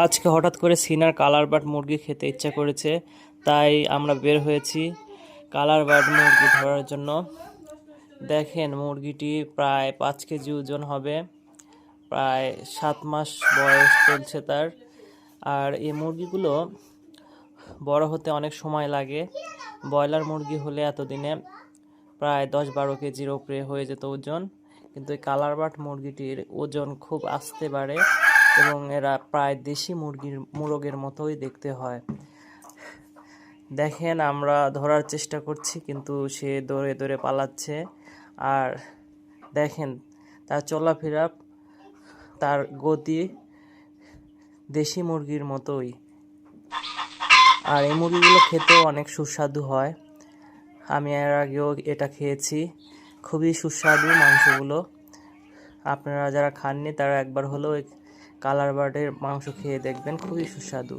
আজকে হঠাৎ করে সিনার কালার বার্ড মুরগি খেতে ইচ্ছা করেছে, তাই আমরা বের হয়েছি কালার বার্ড মুরগি ধরার জন্য। দেখেন, মুরগিটি প্রায় 5 কেজি ওজন হবে, প্রায় 7 মাস বয়স চলছে তার। আর এই মুরগিগুলো বড় হতে অনেক সময় লাগে। ব্রয়লার মুরগি হলে এতদিনে প্রায় 10-12 কেজির উপরে হয়ে যেত ওজন, কিন্তু এই কালার বার্ড মুরগিটির ওজন খুব আস্তে বাড়ে এবং এরা প্রায় দেশি মোরগের মতোই দেখতে হয়। দেখেন, আমরা ধরার চেষ্টা করছি কিন্তু সে দৌড়ে দৌড়ে পালাচ্ছে। আর দেখেন, তার চলাফেরা, তার গতি দেশি মুরগির মতোই। আর এই মুরগিগুলো খেতেও অনেক সুস্বাদু হয়। আমি এর আগেও এটা খেয়েছি, খুবই সুস্বাদু মাংসগুলো। আপনারা যারা খাননি তারা একবার হলেও কালার বার্ডের মাংস খেয়ে দেখবেন, খুবই সুস্বাদু।